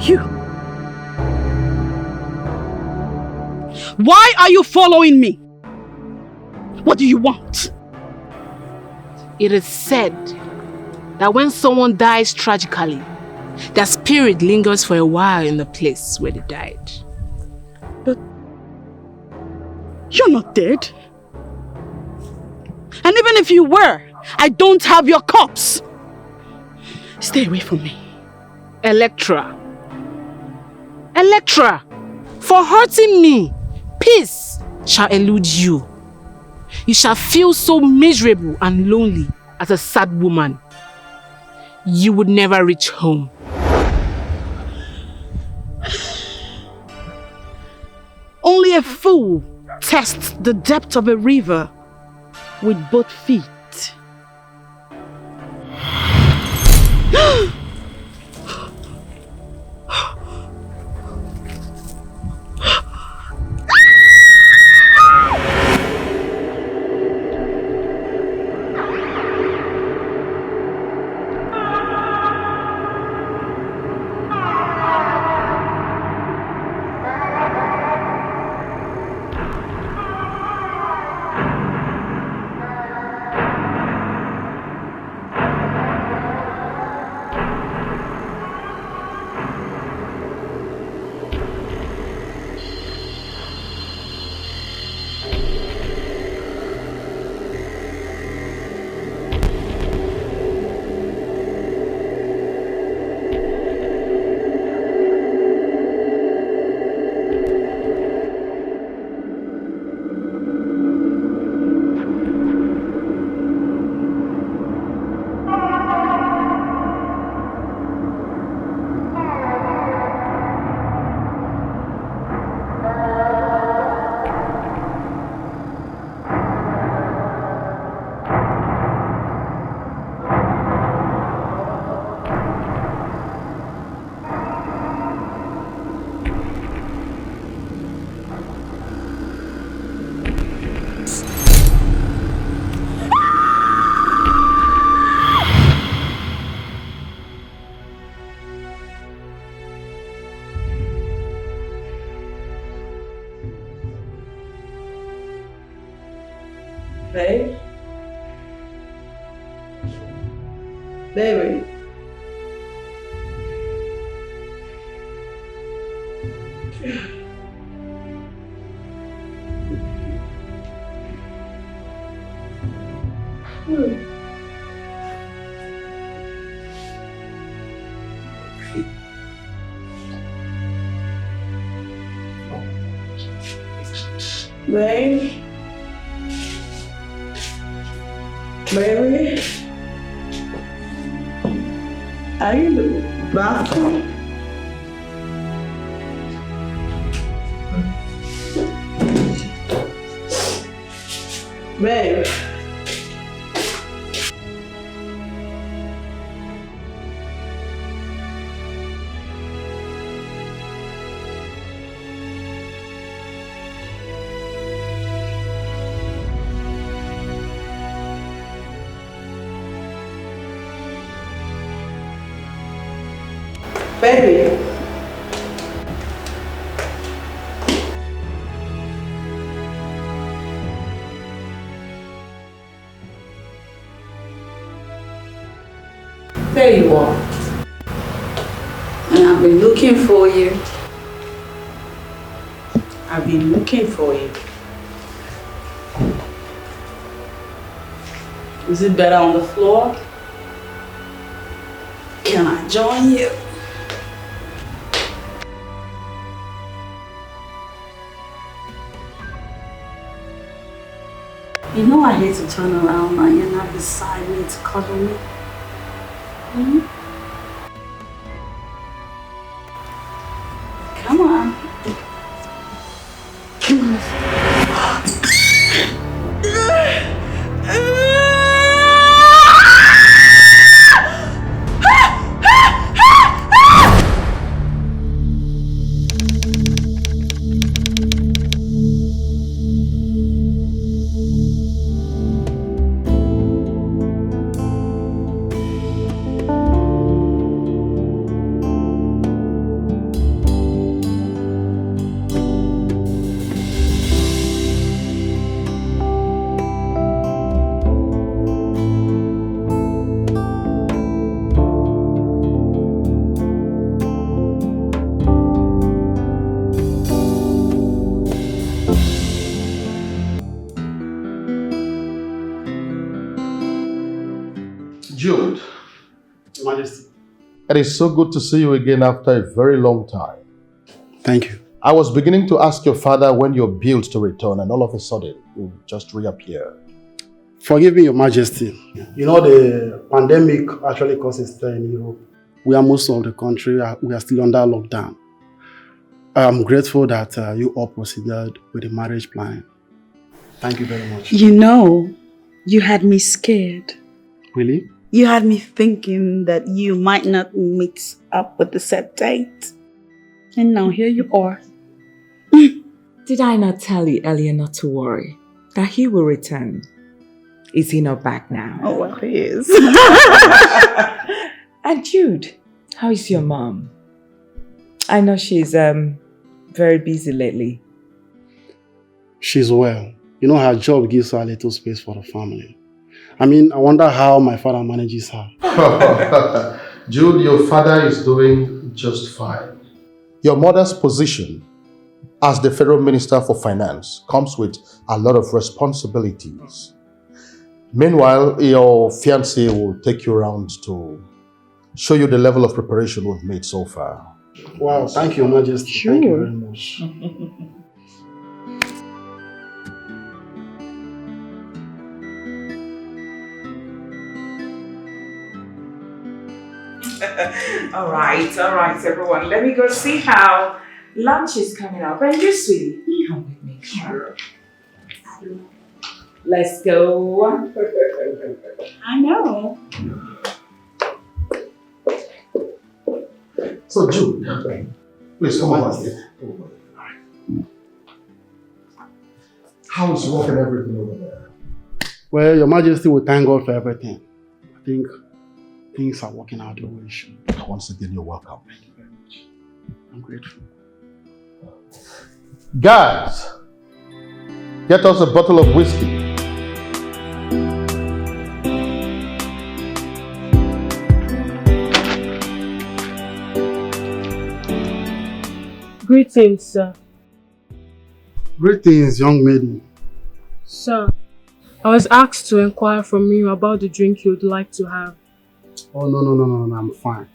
You. Why are you following me? What do you want? It is said that when someone dies tragically, their spirit lingers for a while in the place where they died. But you're not dead. And even if you were, I don't have your corpse. Stay away from me. Electra. Electra, for hurting me, peace shall elude you. You shall feel so miserable and lonely as a sad woman. You would never reach home. Only a fool tests the depth of a river with both feet. Babe? Baby? Babe? Baby? Are you in the bathroom? Babe? Baby. There you are. And I've been looking for you. I've been looking for you. Is it better on the floor? Can I join you? You know I hate to turn around and you're not beside me to cuddle me. Come on. Majesty. It is so good to see you again after a very long time. Thank you. I was beginning to ask your father when you're built to return, and all of a sudden, you just reappear. Forgive me, Your Majesty. You know, the pandemic actually caused a stir in Europe. Where most of the country, we are still under lockdown. I'm grateful that you all proceeded with the marriage plan. Thank you very much. You know, you had me scared. Really? You had me thinking that you might not meet up with the set date. And now here you are. Did I not tell you earlier not to worry? That he will return. Is he not back now? Oh, well, he is. And Jude, how is your mom? I know she's very busy lately. She's well. You know, her job gives her a little space for the family. I mean, I wonder how my father manages her. Jude, your father is doing just fine. Your mother's position as the Federal Minister for Finance comes with a lot of responsibilities. Meanwhile, your fiancé will take you around to show you the level of preparation we've made so far. Wow, thank you, Your Majesty. Sure. Thank you very much. all right, everyone. Let me go see how lunch is coming up. And you, sweetie, come with me. Sure. Let's go. I know. So, Jude, please come over here. How is work and everything over there? Well, Your Majesty will thank God for everything. I think things are working out the way it should. Once again, you're welcome. Thank you very much. I'm grateful. Guys, get us a bottle of whiskey. Greetings, sir. Greetings, young maiden. Sir, I was asked to inquire from you about the drink you'd like to have. Oh, no, I'm fine.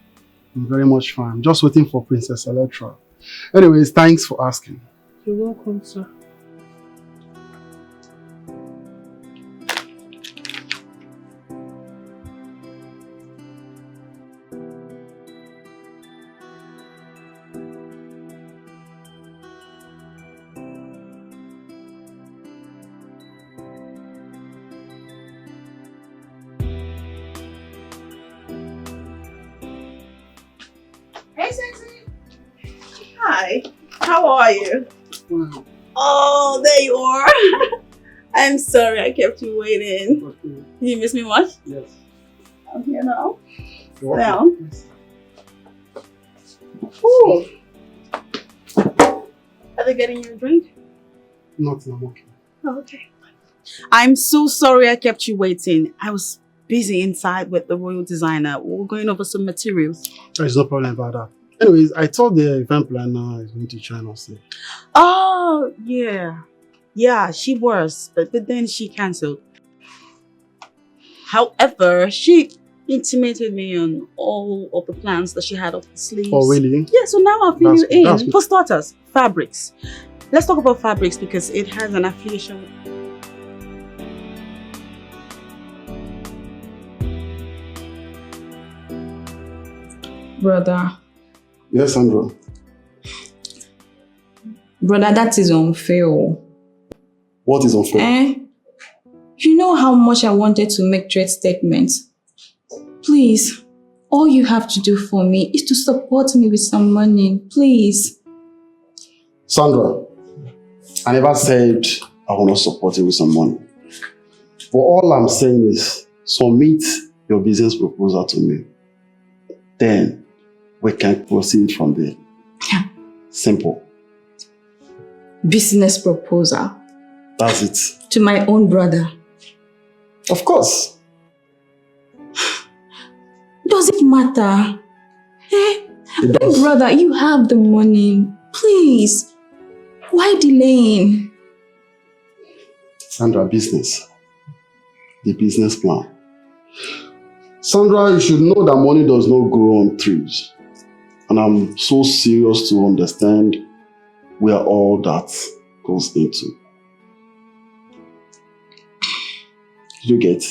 I'm very much fine. I'm just waiting for Princess Electra. Anyways, thanks for asking. You're welcome, sir. Hey, sexy. Hi. How are you? Oh, there you are. I'm sorry I kept you waiting. Okay. Did you miss me much? Yes. I'm here now. You're Now. welcome. Ooh. Are they getting you a drink? Nothing, I'm okay. Oh, okay. I'm so sorry I kept you waiting. I was busy inside with the royal designer. We were going over some materials. There's no problem about that. Anyways, I thought the event planner is going to join us here. Oh, yeah. Yeah, she was, but then she cancelled. However, she intimated me on all of the plans that she had up the sleeves. Oh, really? Yeah, so now I'll fill That's you good, that's in. good. For starters, fabrics. Let's talk about fabrics because it has an affiliation with... Brother, Yes, Sandra. that is unfair. What is unfair? You know how much I wanted to make trade statements. Please, all you have to do for me is to support me with some money, please. Sandra, I never said I will not support you with some money. But all I'm saying is submit your business proposal to me. Then we can proceed from there. Simple. Business proposal That's it. to my own brother. Of course. Does it matter? It does. Brother, you have the money. Please, why delaying? Sandra, business. The business plan. Sandra, you should know that money does not grow on trees. And I'm so serious to understand where all that goes into. You get?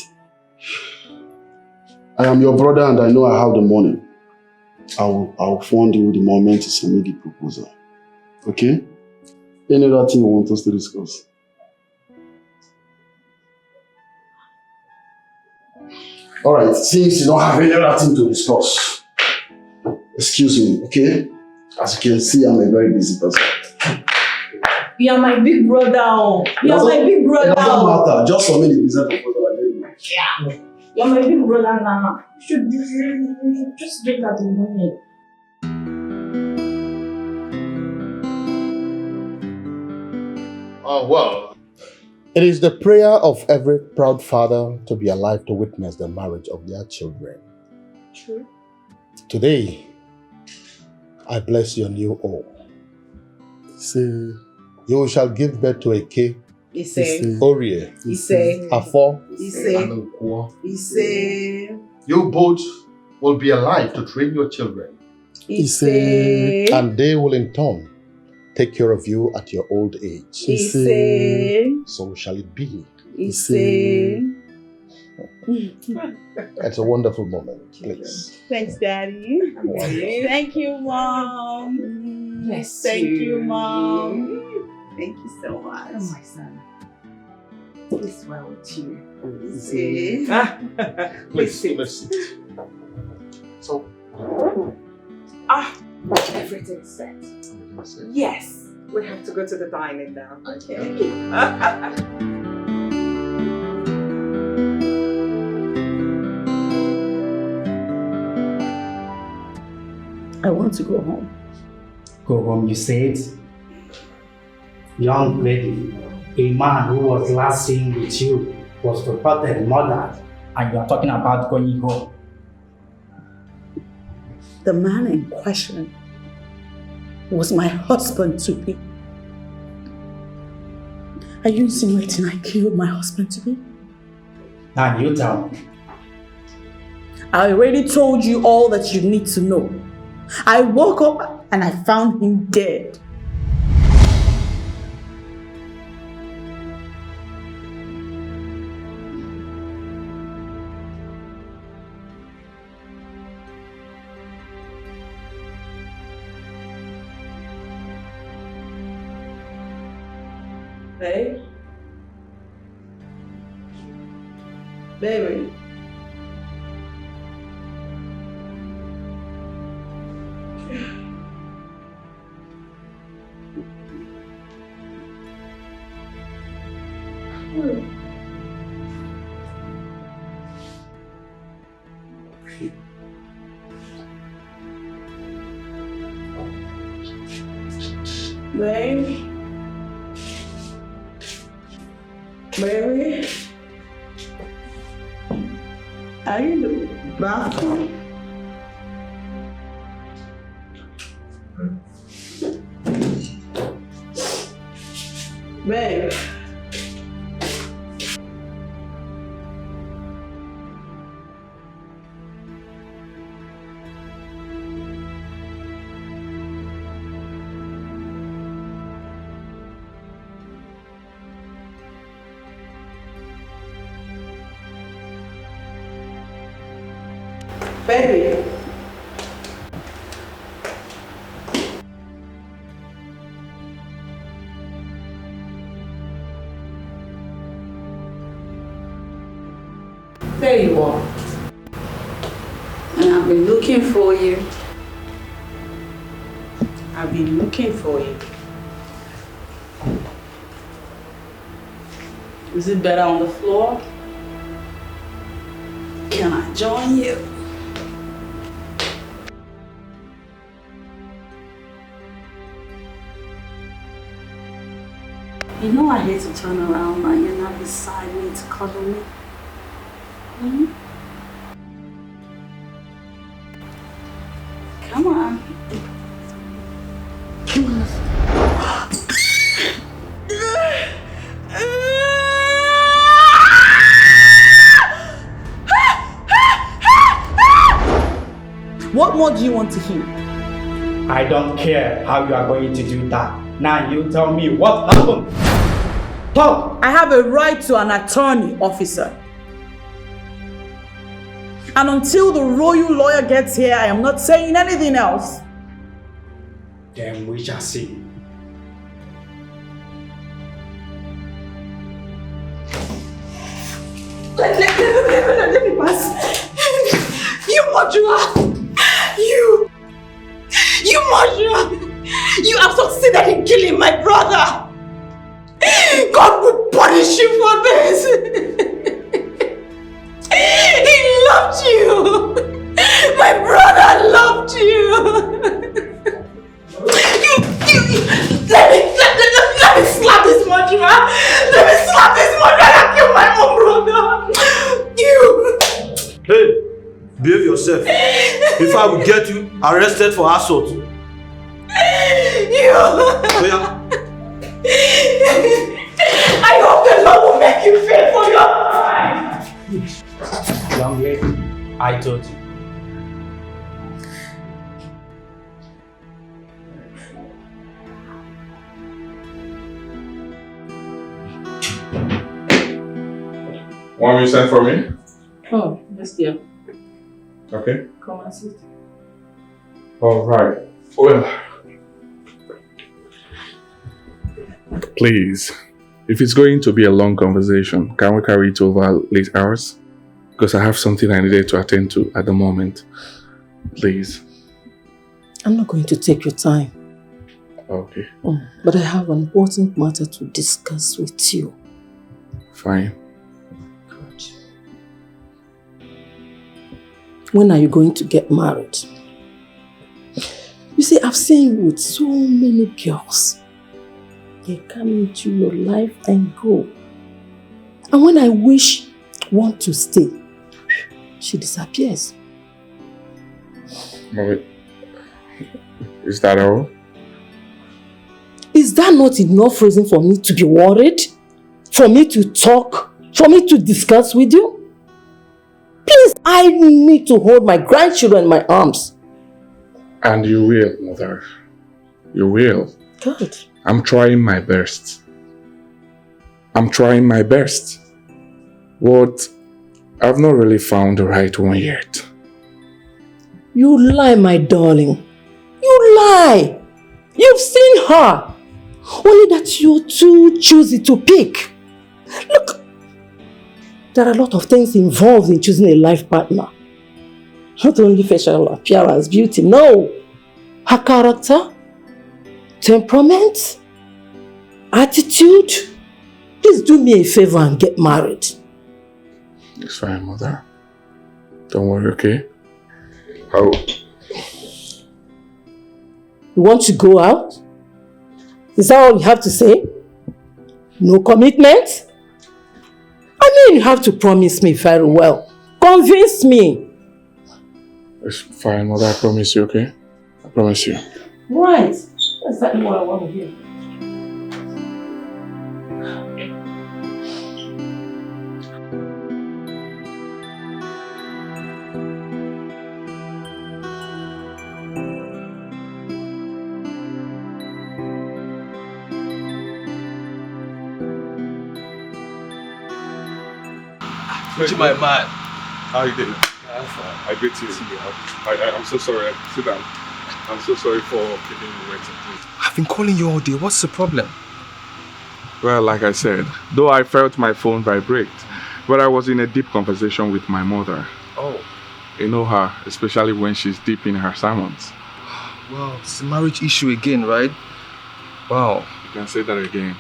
I am your brother and I know I have the money. I'll fund you the moment you submit the proposal. Okay? Any other thing you want us to discuss? Alright, since you don't have any other thing to discuss, excuse me, okay? As you can see, I'm a very busy person. You are my big brother. You are my big brother. It doesn't matter, just submit the business proposal and let me know. Yeah. You are my big brother now. You should just look at the money. Oh, well. It is the prayer of every proud father to be alive to witness the marriage of their children. True. Today, I bless your new home. Say, You shall give birth to Ekeh, Orie, Afo, and Nkwo. You both will be alive to train your children. And they will in turn take care of you at your old age. So shall it be. It's a wonderful moment, please. Thanks, Daddy. Thank you, Mom. Bless Thank you. you, Mom. Thank you so much. Oh, my son. It's well with you. Please, sit. So, everything's set. Yes, we have to go to the dining now. Okay. I want to go home. Go home, you said? Young lady, a man who was last seen with you was reported murdered, and you are talking about going home. The man in question was my husband to be. Are you insinuating I killed my husband to be? Now you tell me. I already told you all that you need to know. I woke up and I found him dead. Babe? Baby? Baby? Baby? Are you in the bathroom? Babe? Baby. There you are. And I've been looking for you. I've been looking for you. Is it better on the floor? Can I join you? You know I hate to turn around and you're not beside me to cuddle me. Hmm? Come on. Come on. What more do you want to hear? I don't care how you are going to do that. Now you tell me what happened. Talk! I have a right to an attorney, officer. And until the royal lawyer gets here, I am not saying anything else. Then we shall see. Let me pass. You murderer! You murderer! You have succeeded in killing my brother! God would punish you for this! He loved you! My brother loved you! Let me slap this murderer! Let me slap this murderer and kill my own brother! You! Hey! Behave yourself. If I will get you arrested for assault. You! Oh, yeah. I hope the Lord will make you pay for your crime! Young lady, I told you. Want me to send for me? Oh, yes, dear. Okay. Come and sit. All right. Well, please, if it's going to be a long conversation, can we carry it over late hours? Because I have something I needed to attend to at the moment. Please. I'm not going to take your time. Okay. But I have an important matter to discuss with you. Fine. Good. When are you going to get married? You see, I've seen you with so many girls. They come into your life and go. And when I wish one to stay, she disappears. Wait. Is that all? Is that not enough reason for me to be worried? For me to talk? For me to discuss with you? Please, I need to hold my grandchildren in my arms. And you will, Mother. You will. Good. I'm trying my best. I'm trying my best. What? I've not really found the right one yet. You lie, my darling. You lie. You've seen her. Only that you're too choosy to pick. Look, there are a lot of things involved in choosing a life partner. Not only facial appearance, beauty, no. Her character, temperament, attitude. Please do me a favor and get married. It's fine, Mother. Don't worry, okay? How? You want to go out? Is that all you have to say? No commitment? I mean, you have to promise me very well. Convince me. It's fine, Mother. I promise you, okay? I promise you. Right. That's exactly what I want to hear. My man. How are you doing? I greet you. I'm so sorry. Sit down. I'm so sorry for keeping you waiting. I've been calling you all day. What's the problem? Well, like I said, though I felt my phone vibrate, but I was in a deep conversation with my mother. Oh. You know her, especially when she's deep in her sermons. Wow, it's a marriage issue again, right? Wow. You can say that again.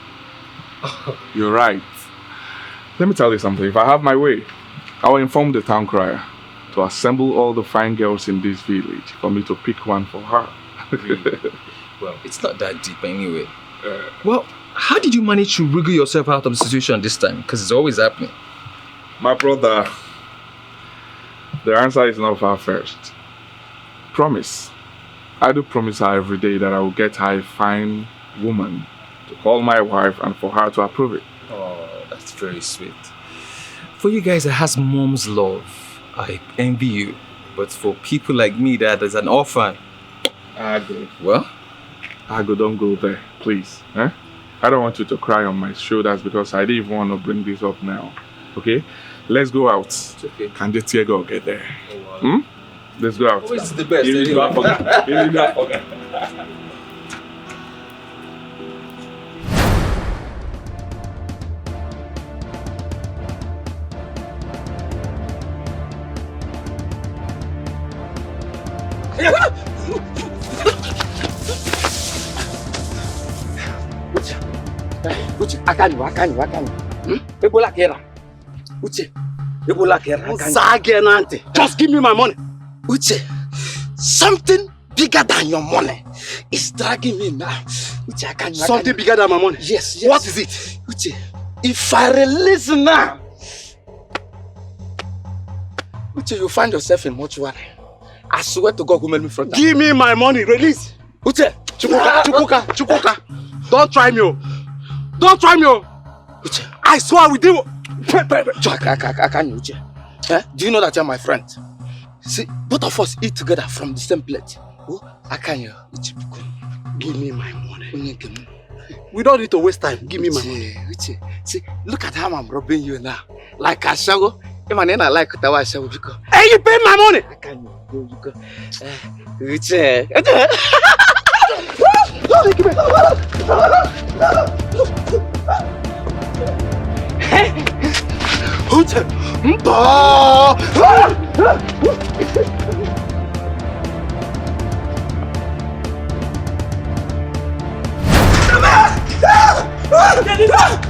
You're right. Let me tell you something. If I have my way, I will inform the town crier to assemble all the fine girls in this village for me to pick one for her. Really? Well, it's not that deep anyway. Well, how did you manage to wriggle yourself out of the situation this time? Because it's always happening. My brother, the answer is not far-fetched. Promise. I do promise her every day that I will get her a fine woman to call my wife and for her to approve it. Oh, that's very sweet. For you guys that has mom's love, I envy you. But for people like me that is an orphan, Ago. well, Ago, don't go there, please. Eh? I don't want you to cry on my shoulders because I didn't even want to bring this up now. Okay? Let's go out. it's okay. Can the tear go get there? Oh, wow. Let's go out. Always the best. Here we go. Here we go. Uche, akani. Ebola kera. Uche, Ebola kera. Just give me my money. Uche, something bigger than your money is dragging me now. Uche, akani. Something bigger than my money? Yes. What is it? Uche, if I release now, Uche, you find yourself in mortuary. I swear to God who made me from that. Give me my money, release. Uche, Chukwuka. Don't try me. Don't try me. Uche, I swear we do. I can't, Uche. Eh? Do you know that you're my friend? See, both of us eat together from the same plate. Oh, I can't. Uche, give me my money. We don't need to waste time. Give me my money. Uche, see, look at how I'm robbing you now. Like a shago. I like Tawa shago because. Hey, you pay my money. I can't. You go. Uche. Uche.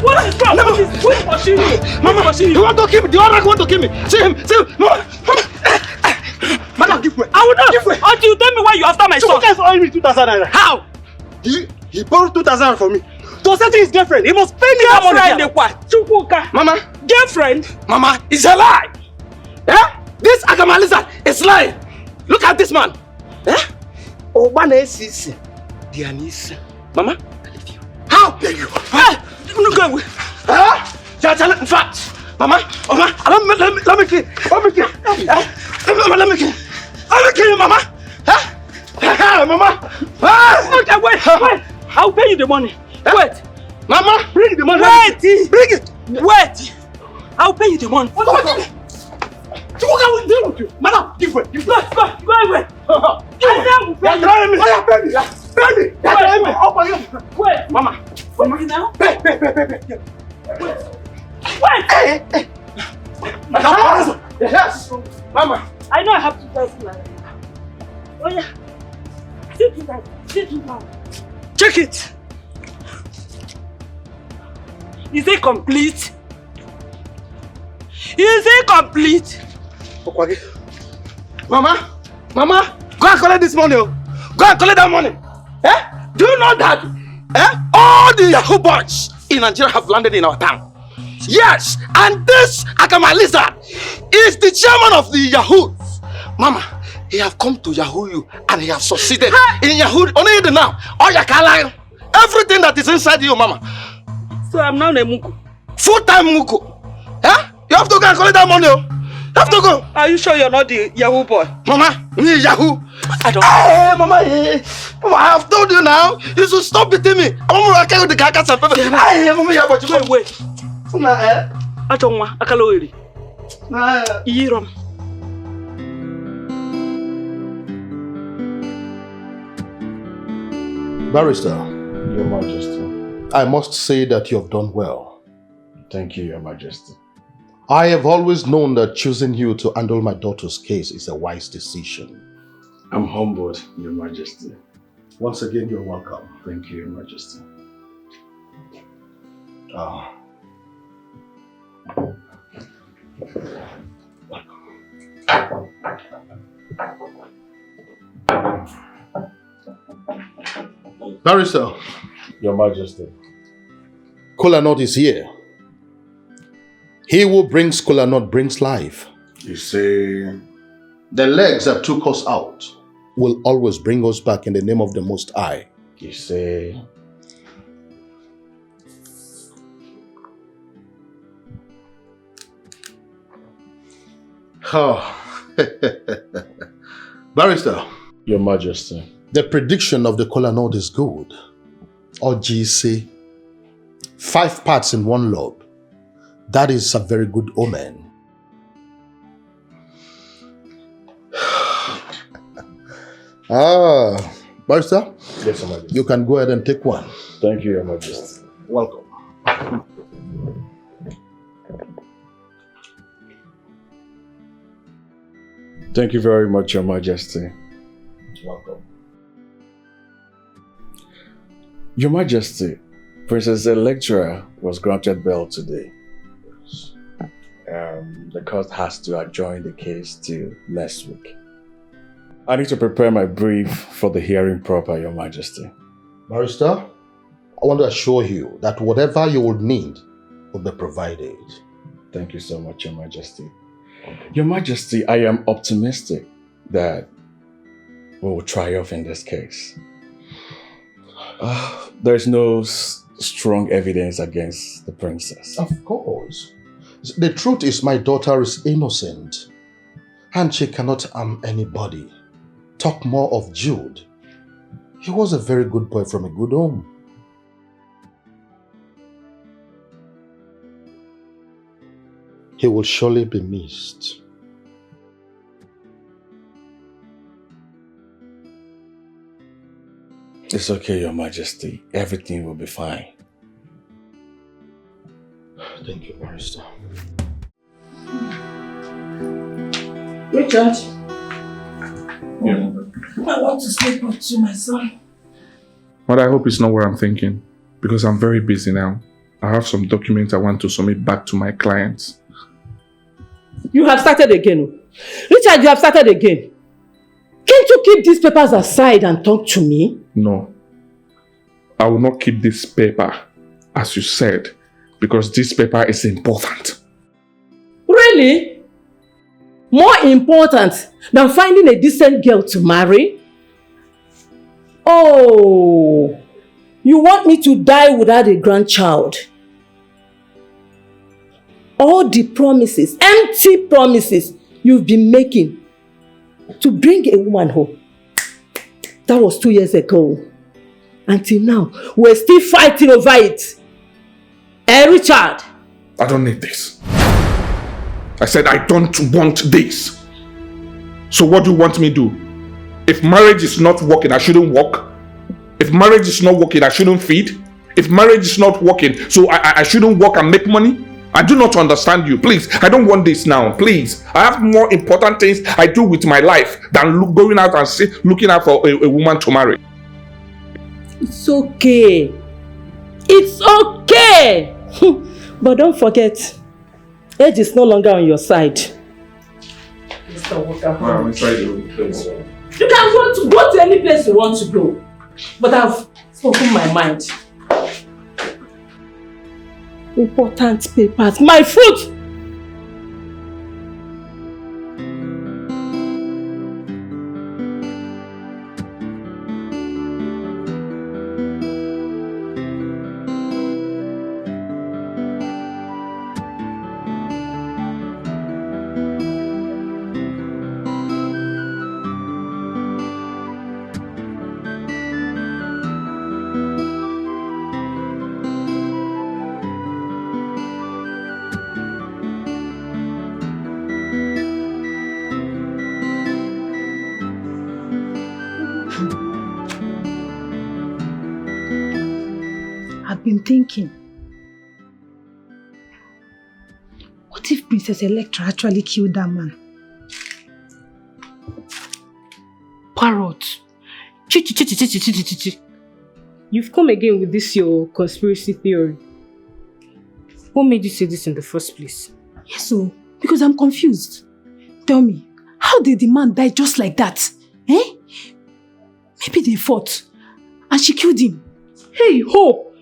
What is wrong? Who is pushing you? Mama, you want to kill me? The other want to kill me. See him. Mama. Madam, give way. I will not give way. Until you tell me why you after my son. Chukwuka owing me 2,000 naira. How? He borrowed 2,000 from me. To settle his girlfriend, he must pay me that money. Chukwuka. Mama. Girlfriend? Mama, it's a lie. Eh? This Agamaliza is lying. Look at this man. Eh? Obana is Dianise. Mama, I leave you. How dare you? Hey, no go away. Huh? In fact, Mama, let me kill. Let me kill you, Mama. Huh? Mama. Okay, wait. I'll pay you the money. Wait. Mama, bring the money. Wait. Bring it. Wait. I'll pay you the money. What will deal with you? Madam, give way. Go away. You're trying me. Pay me. You're trying me. Wait. Mama. Now? Pay. Wait. Hey. Madam, yes. Mama. I know I have to tell you like that. Oh yeah. Sit down. Check it. Is it complete? Okwagi. Mama, go and collect this money. Go and collect that money. Eh? Do you know that? All the Yahoo boys in Nigeria have landed in our town. Yes, and this Akamaliza is the chairman of the Yahoo. Mama, he have come to Yahoo you and he have succeeded in Yahoo. Only the now. All your color, everything that is inside you, Mama. So I'm now a muku. Full-time muku. Eh? You have to go and collect that money. You have to go. Are you sure you're not the Yahoo boy? Mama, me Yahoo. I don't. Hey, Mama, I have told you now. You should stop beating me. I'm going to carry the carcass and pepper. Hey, Mama, you have to wait. I don't want. I can't wait. Iram. Barrister, Your Majesty. I must say that you have done well. Thank you, Your Majesty. I have always known that choosing you to handle my daughter's case is a wise decision. I'm humbled, Your Majesty. Once again, you're welcome. Thank you, Your Majesty. Barrister, Your Majesty. Kola Nut is here. He who brings Kola Nut brings life. You say... The legs that took us out will always bring us back in the name of the Most High. You say... Oh, Barrister. Your Majesty. The prediction of the kola nut is good. Or say 5 parts in 1 lobe. That is a very good omen. Barrister? Yes, Your Majesty. You can go ahead and take one. Thank you, Your Majesty. Welcome. Thank you very much, Your Majesty. Welcome. Your Majesty, Princess Electra was granted bail today. The court has to adjourn the case till next week. I need to prepare my brief for the hearing proper, Your Majesty. Barrister, I want to assure you that whatever you would need will be provided. Thank you so much, Your Majesty. Your Majesty, I am optimistic that we will triumph in this case. There's no strong evidence against the princess. Of course. The truth is my daughter is innocent and she cannot harm anybody. Talk more of Jude. He was a very good boy from a good home. He will surely be missed. It's okay, Your Majesty. Everything will be fine. Thank you, Barrister. Richard. Yeah. I want to sleep up to my son. But I hope it's not what I'm thinking, because I'm very busy now. I have some documents I want to submit back to my clients. You have started again. Richard, you have started again. Can't you keep these papers aside and talk to me? No. I will not keep this paper, as you said, because this paper is important. Really? More important than finding a decent girl to marry? Oh, you want me to die without a grandchild? All the promises, empty promises you've been making to bring a woman home. That was 2 years ago. Until now, we're still fighting over it. Richard? I don't need this. I said I don't want this. So what do you want me to do? If marriage is not working, I shouldn't work. If marriage is not working, I shouldn't feed. If marriage is not working, so I shouldn't work and make money? I do not understand you. Please, I don't want this now. Please. I have more important things I do with my life than going out and looking out for a woman to marry. It's okay. It's okay. But don't forget, age is no longer on your side. Mr. Walker. I'm inside the place. You can go to any place you want to go. But I've spoken my mind. Important papers. My fruit! Been thinking, what if Princess Electra actually killed that man? Parrot. You've come again with this your conspiracy theory. What made you say this in the first place? Yes, so because I'm confused. Tell me, how did the man die just like that? Maybe they fought and she killed him. Hey, Hope!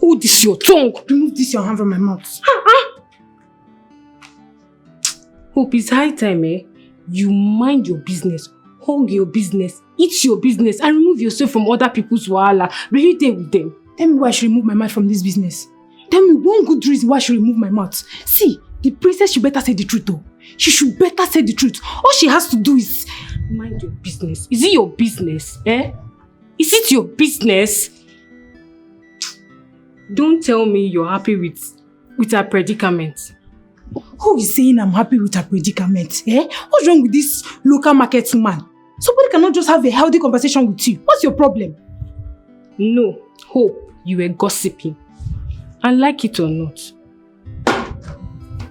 Hold this your tongue. Remove this your hand from my mouth. Hope, it's high time, you mind your business, hug your business, eat your business, and remove yourself from other people's wahala. Really there with them. Tell me why I should remove my mouth from this business. Tell me one good reason why I should remove my mouth. See, the princess should better say the truth though. She should better say the truth. All she has to do is mind your business. Is it your business? Is it your business? Don't tell me you're happy with her predicament. Who is saying I'm happy with her predicament? What's wrong with this local market woman? Somebody cannot just have a healthy conversation with you. What's your problem? No, Hope, you were gossiping. And like it or not,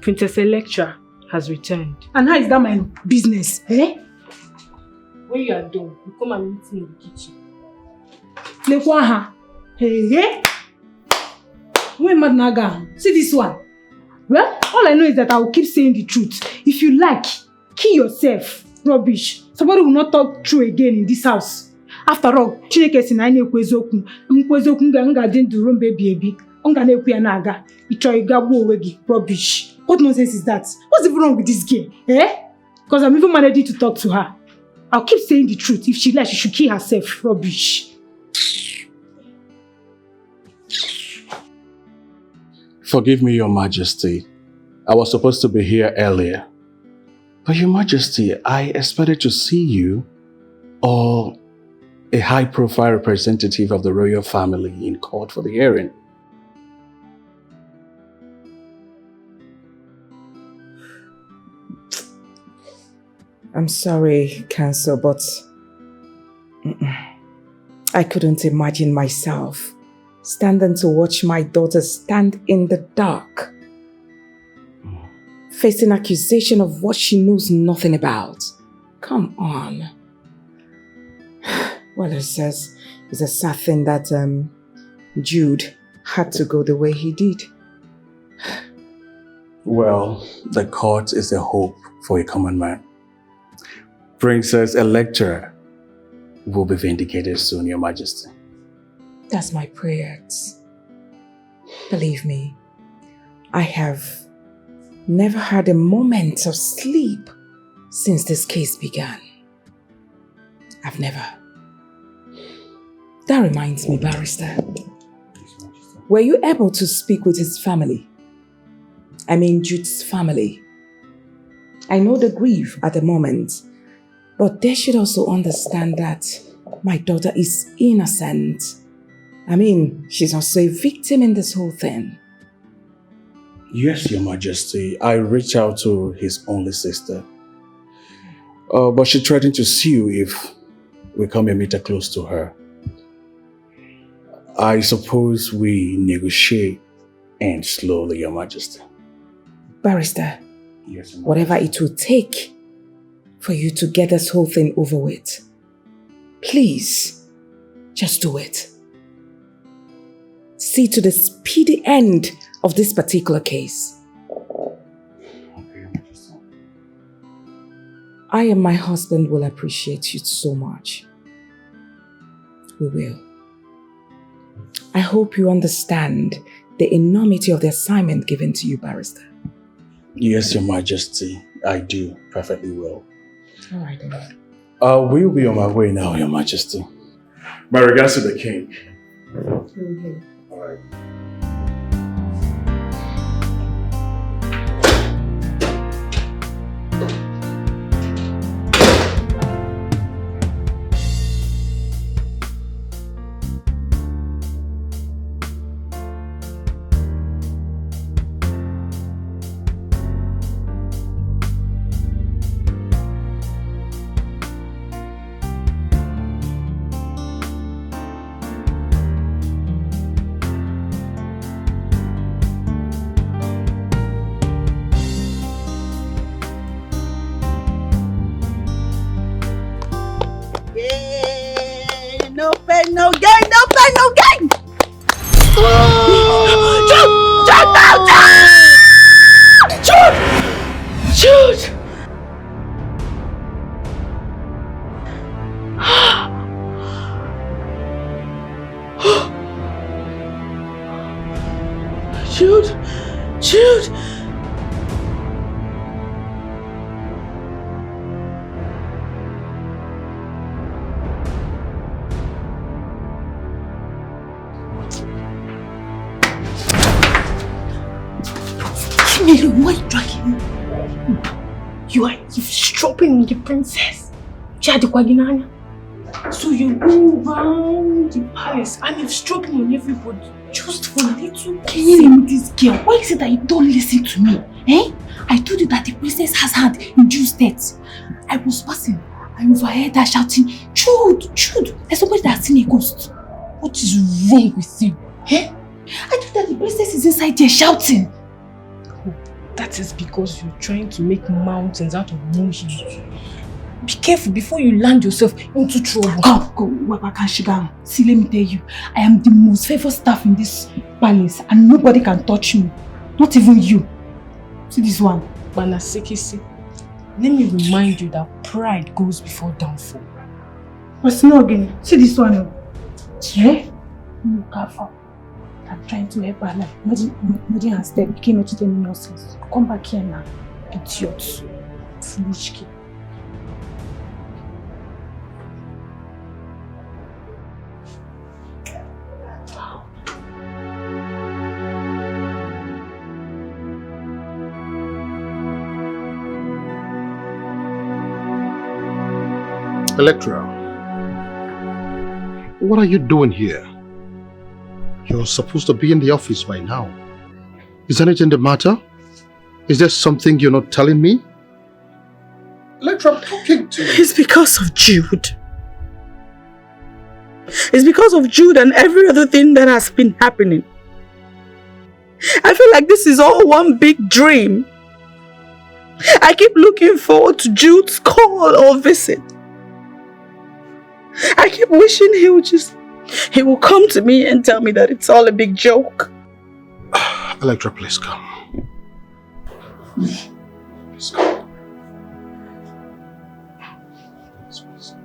Princess Electra has returned. And how is that my business? When you are done, you come and meet me in the kitchen. See this one? Well, all I know is that I will keep saying the truth. If you like, kill yourself. Rubbish. Somebody will not talk true again in this house. After all, Chineke si na anyị ekwu eziokwu. Nkwu eziokwu nga dị ndụ ruo mgbe ebi ebi. Ọ ga na-ekwu ya na-aga. Ịchọ ịga gbuo onwe gị. Rubbish. What nonsense is that? What's even wrong with this girl? Because I'm even managing to talk to her. I'll keep saying the truth. If she likes, she should kill herself. Rubbish. Forgive me, Your Majesty. I was supposed to be here earlier. But Your Majesty, I expected to see you or a high-profile representative of the royal family in court for the hearing. I'm sorry, Counsel, but I couldn't imagine myself standing to watch my daughter stand in the dark, facing accusation of what she knows nothing about. Come on. Well, it's a sad thing that Jude had to go the way he did. Well, the court is a hope for a common man. Princess Electra will be vindicated soon, Your Majesty. That's my prayers. Believe me, I have never had a moment of sleep since this case began. I've never. That reminds me, Barrister. Were you able to speak with his family? I mean, Jude's family. I know the grief at the moment, but they should also understand that my daughter is innocent. I mean, she's also a victim in this whole thing. Yes, Your Majesty. I reached out to his only sister. But she threatened to sue if we come a meter close to her. I suppose we negotiate and slowly, Your Majesty. Barrister, yes, whatever it will take for you to get this whole thing over with, please, just do it. See to the speedy end of this particular case. I and my husband will appreciate you so much. We will. I hope you understand the enormity of the assignment given to you, Barrister. Yes, Your Majesty. I do perfectly well. All right, then. We'll be on my way now, Your Majesty. My regards to the king. Mm-hmm. All right. No pain, no gain, no pain, no gain! Jude! Jude! Jude! Mary, why are you dragging me? You are eavesdropping on the princess. So you go round the palace and eavesdropping on everybody just for little. Can you hear me, this girl? Why is it that you don't listen to me? Eh? I told you that the princess has had induced death. I was passing. I overheard her shouting, Jude, Jude. There's somebody that has seen a ghost. What is wrong with you? Eh? I told that the princess is inside there shouting. Oh, that is because you're trying to make mountains out of molehills. Be careful before you land yourself into trouble. Go. See, let me tell you, I am the most favored staff in this palace and nobody can touch me. Not even you. See this one. Banasekisi. Let me remind you that pride goes before downfall. What's not again? See this one. Eh? Careful. I'm trying to help her. Like, imagine her step. You came to tell me nonsense. Come back here now. Idiot. Foolish kid. Electra, what are you doing here? You're supposed to be in the office by now. Is anything the matter? Is there something you're not telling me? Electra, I'm talking to you. It's because of Jude. It's because of Jude and every other thing that has been happening. I feel like this is all one big dream. I keep looking forward to Jude's call or visit. I keep wishing he will come to me and tell me that it's all a big joke. Electra, please come. Please come. Please.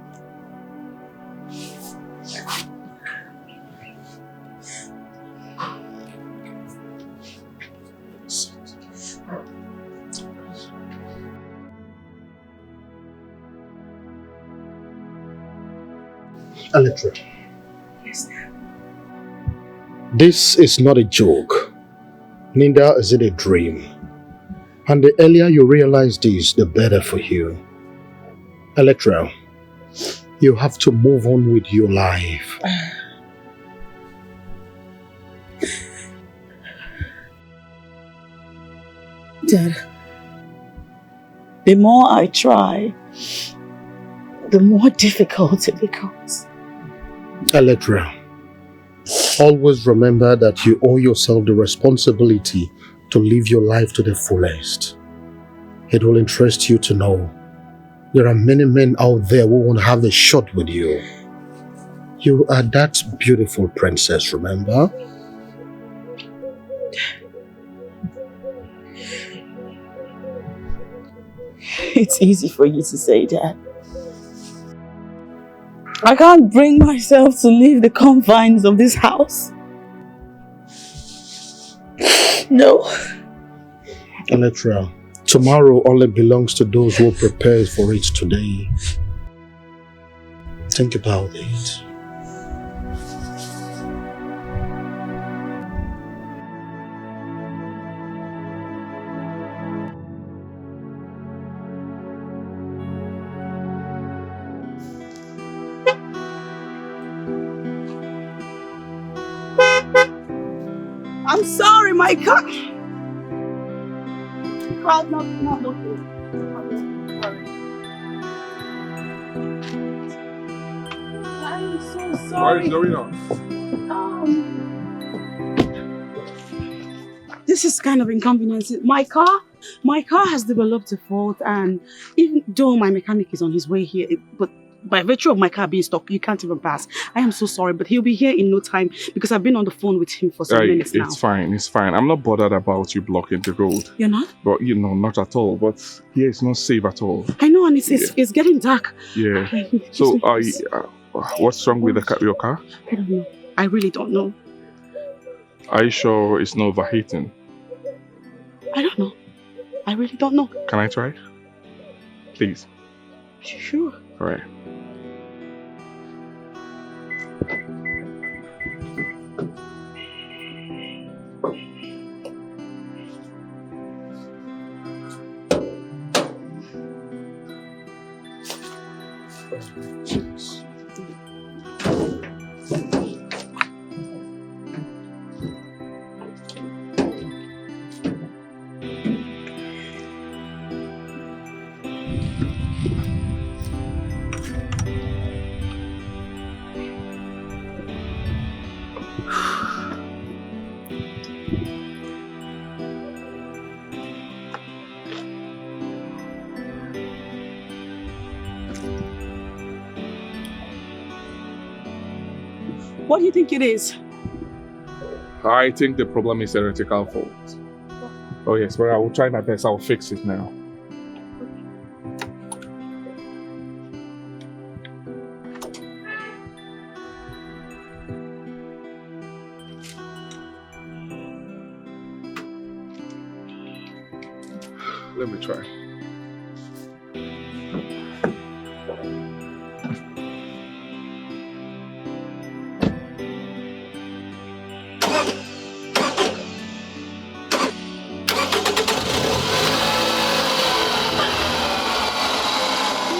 Electra. Yes, sir. This is not a joke. Neither is it a dream. And the earlier you realize this, the better for you. Electra, you have to move on with your life. Dad, the more I try, the more difficult it becomes. Electra, always remember that you owe yourself the responsibility to live your life to the fullest. It will interest you to know there are many men out there who won't have a shot with you. You are that beautiful princess, remember? It's easy for you to say that. I can't bring myself to leave the confines of this house. No. Electra, tomorrow only belongs to those who prepare for it today. Think about it. I'm sorry, my car. No. I'm so sorry. What is going on? This is kind of inconvenience. My car has developed a fault, and even though my mechanic is on his way here, but by virtue of my car being stuck, you can't even pass. I am so sorry, but he'll be here in no time because I've been on the phone with him for some minutes now. It's fine. I'm not bothered about you blocking the road. You're not? But not at all. But here it's not safe at all. I know, and it's getting dark. Yeah. So, what's wrong with your car? I don't know. I really don't know. Are you sure it's not overheating? I don't know. I really don't know. Can I try? Please. Sure. All right. What do you think it is? I think the problem is theoretical fault. Oh yes, but I will try my best. I will fix it now. Let me try.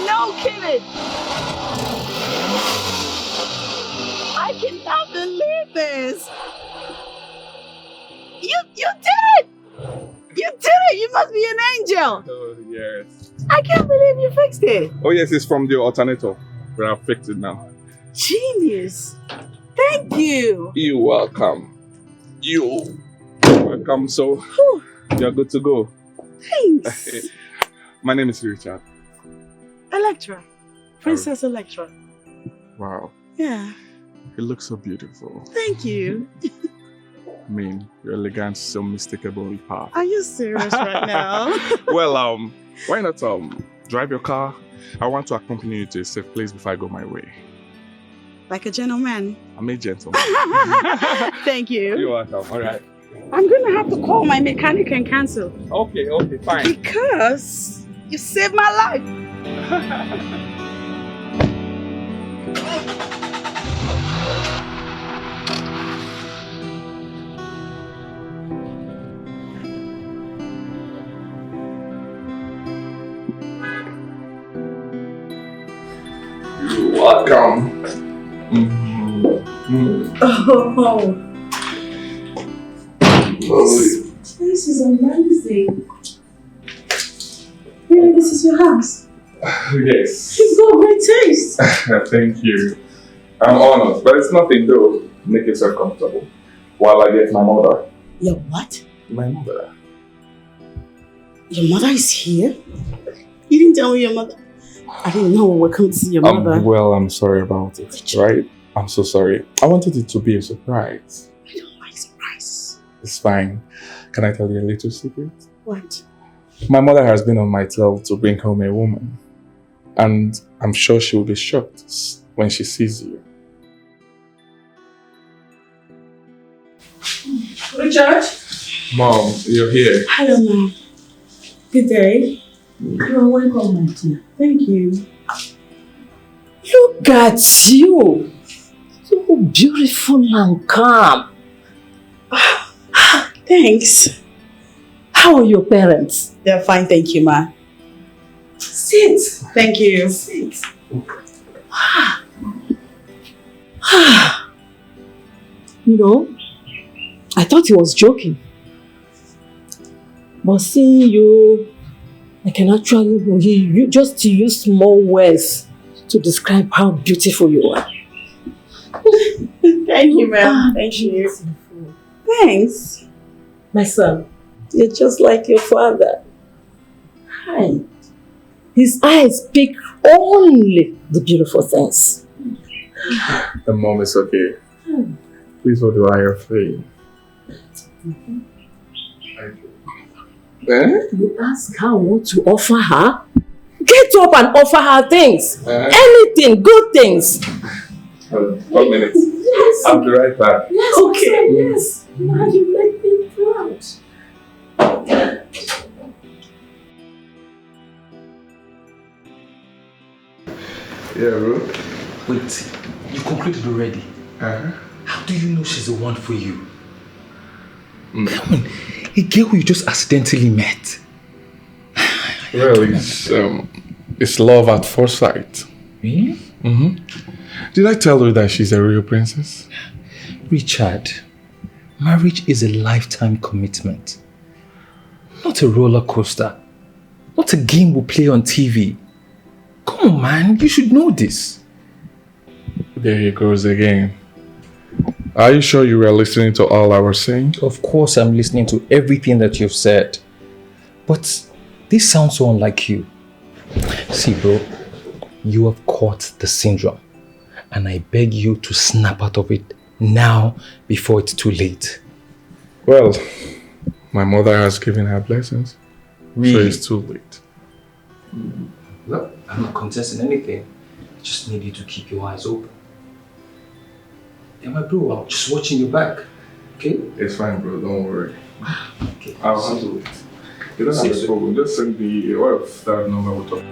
No kidding! I cannot believe this! You did it! You did it! You must be an angel! Oh yes. I can't believe you fixed it! Oh yes, it's from the alternator. But I'll fix it now. Genius! Thank you! You're welcome. You're welcome. So you're good to go. Thanks! My name is Richard. Electra. Princess Electra. Wow. Yeah. You look so beautiful. Thank you. I mean, your elegance is so unmistakably powerful. Are you serious right now? Well, why not drive your car? I want to accompany you to a safe place before I go my way. Like a gentleman. I'm a gentleman. Thank you. You're welcome. All right. I'm gonna have to call my mechanic and cancel. Okay, fine. Because you saved my life. You're welcome. This is amazing. Really, this is your house? Yes. You've got great taste. Thank you. I'm honored, but it's nothing though. Make yourself comfortable while I get my mother. Your what? My mother. Your mother is here? You didn't tell me your mother. I didn't know we were coming to see your mother. Well, I'm sorry about it, right? I'm so sorry. I wanted it to be a surprise. I don't like surprises. It's fine. Can I tell you a little secret? What? My mother has been on my tail to bring home a woman. And I'm sure she will be shocked when she sees you. Richard? Mom, you're here. Hello, Mom. Good day. You're welcome, my dear. Thank you. Look at you. So beautiful and calm. Thanks. How are your parents? They're fine, thank you, Ma. Sit. Thank you. Sit. You know, I thought he was joking. But seeing you, I can actually just use small words to describe how beautiful you are. Thank you, ma'am. Thank you. Thanks. My son, you're just like your father. Hi. His eyes speak only the beautiful things. The mom is okay. Please hold your eye of faith. You ask her what to offer her? Get up and offer her things. Anything, good things. 1 minute. Yes. I'll be right back. Yes, okay. Yes. Now you make me proud. Yeah, bro. Wait, you concluded already? How do you know she's the one for you? Come on, a girl who you just accidentally met. Well, it's love at first sight. Really? Did I tell you that she's a real princess? Richard, marriage is a lifetime commitment. Not a roller coaster. Not a game we play on TV. Come on, man, you should know this. There he goes again. Are you sure you were listening to all I was saying? Of course I'm listening to everything that you've said. But this sounds so unlike you. See, bro, you have caught the syndrome. And I beg you to snap out of it now before it's too late. Well, my mother has given her blessings. Really? So it's too late. Well, I'm not contesting anything. I just need you to keep your eyes open. Yeah, my bro, I'm just watching your back. Okay? It's fine, bro. Don't worry. Okay. I'll handle it. You don't have a problem. Just send me a wife that number will talk.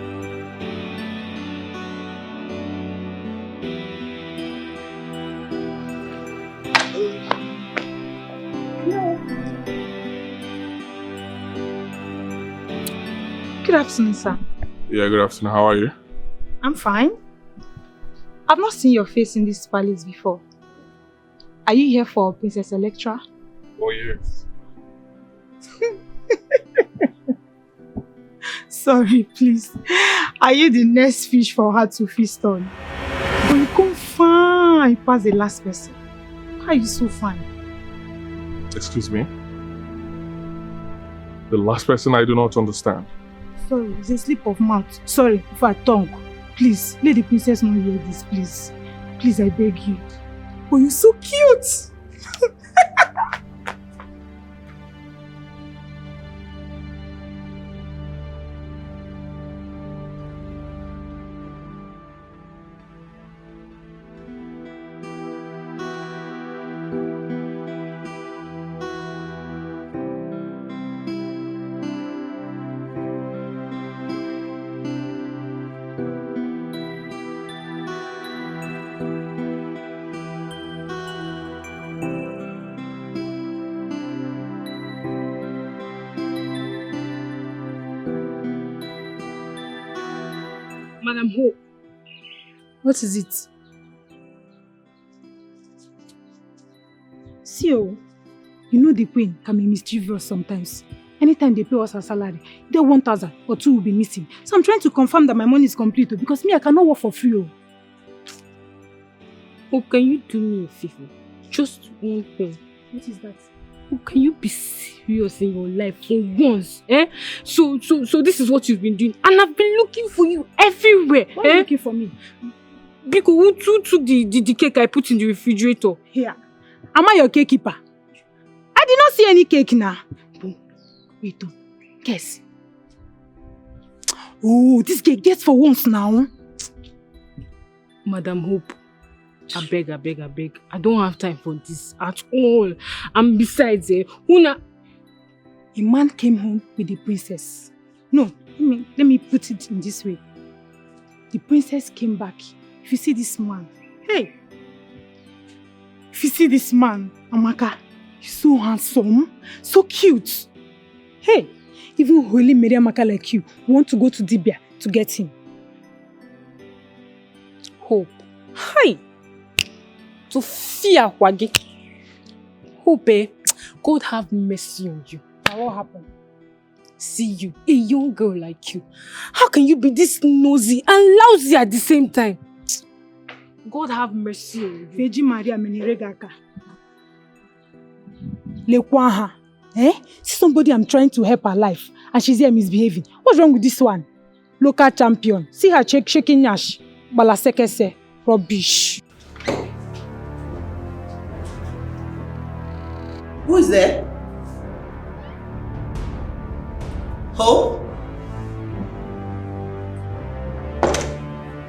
Good afternoon, sir. Yeah, good afternoon. How are you? I'm fine. I've not seen your face in this palace before. Are you here for Princess Electra? Oh, yes. Sorry, please. Are you the next fish for her to feast on? But you come fine past the last person. Why are you so fine? Excuse me? The last person I do not understand. Sorry, it's a slip of mouth. Sorry, for a tongue. Please, let the princess not hear this, please. Please, I beg you. Oh, you're so cute! Madam Hope, what is it? See, you know the queen can be mischievous sometimes. Anytime they pay us our salary, either 1,000 or 2 will be missing. So I'm trying to confirm that my money is complete because me, I cannot work for free. Oh, can you do me a favor? Just one thing. What is that? Oh, can you be serious in your life for once? So this is what you've been doing, and I've been looking for you everywhere. Why are you looking for me? Because who took the cake I put in the refrigerator? Here. Am I your cake keeper? I did not see any cake now. Wait, guess. Oh, this cake gets for once now. Madam Hope, I beg. I don't have time for this at all. And besides, Una... A man came home with the princess. No, let me put it in this way. The princess came back. If you see this man, hey! If you see this man, Amaka, he's so handsome, so cute. Hey! Even Holy Mary Amaka like you want to go to Dibia to get him. Hope. Hi! Sophia Wage. Hope, God have mercy on you. Now what happened? See you, a young girl like you. How can you be this nosy and lousy at the same time? God have mercy on you. Virgin Maria Meniregaka. Lekwaha. See somebody I'm trying to help her life and she's here misbehaving. What's wrong with this one? Local champion. See her shaking Nash. Balasekese. Rubbish. Who is there? Hope?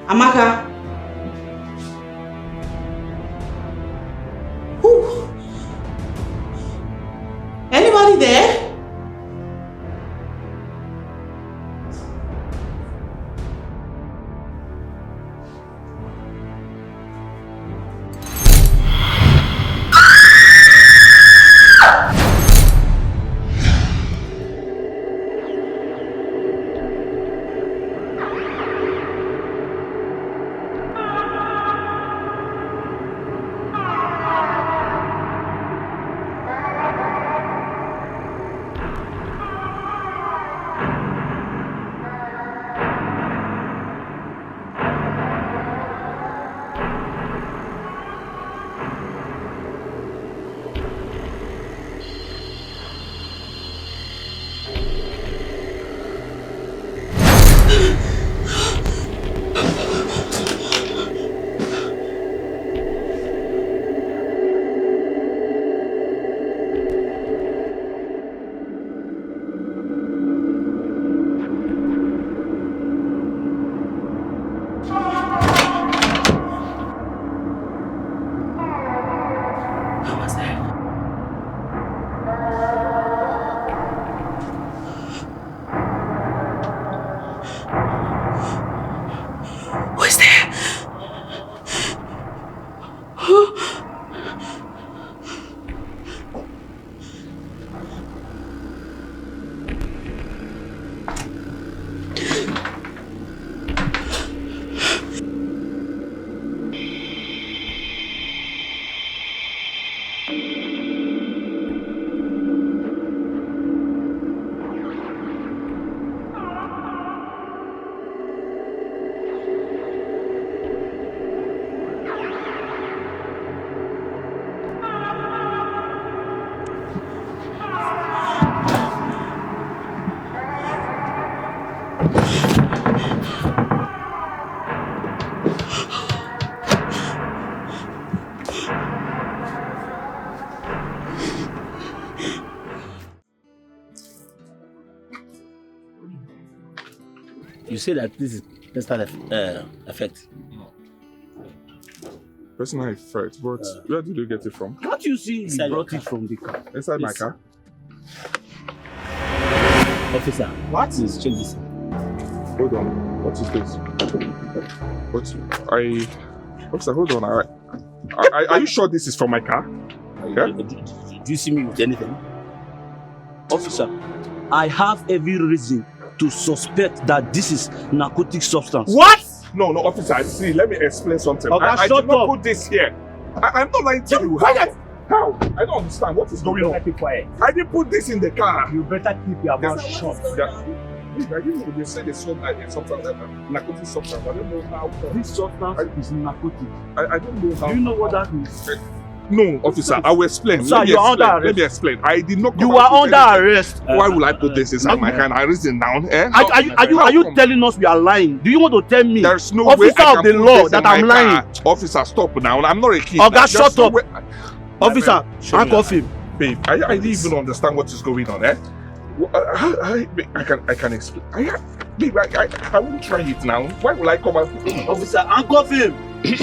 Amaka? Who? Anybody there? You say that this is personal effect. Personal effect, but where did you get it from? Can't you see you brought it from the car? Inside my car? Officer, what? Please check this. Hold on. What is this? Officer, hold on. Are you sure this is from my car? Yeah? Do you see me with anything? Officer, I have every reason to suspect that this is narcotic substance. What? No, officer, see, let me explain something. Okay, I shut did not up. put this here. I'm not lying to you. Quiet. How? I don't understand what is going on. Keep quiet. I didn't put this in the car. You better keep your mouth shut. I didn't know they said it's something narcotic substance. I don't know how. This substance is narcotic. I don't know how. Do you know what that means? No, officer, I will explain. Sir, you are under arrest. Let me explain. I did not. You are under arrest. Why will I put this inside my car? I reason down. Are you telling us we are lying? Do you want to tell me? There's no officer way I can of the put law this that in my I'm lying. car. Officer, stop now. I'm not a kid. Oh, God, shut no up. way. Officer, handcuff him. Babe, I didn't even understand what is going on. I can explain. Babe, I won't try it now. Why will I come out? Officer, handcuff him. Wait,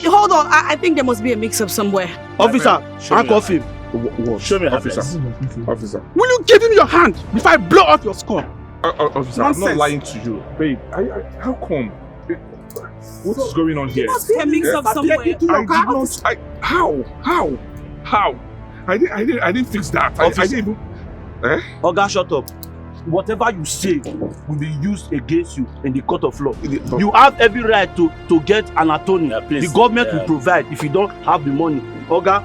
hold on. I think there must be a mix-up somewhere. Officer, handcuff him. What? Show me, officer. Officer. Will you give him your hand before I blow off your skull? Officer, I'm not lying to you. Babe, how come? What is going on here? There must be a mix-up somewhere. How? I didn't fix that. I didn't even. Oga, shut up. Whatever you say will be used against you in the court of law. You have every right to get an attorney. The government will provide if you don't have the money. Oga,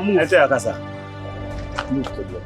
move. Enter your casa. Move to the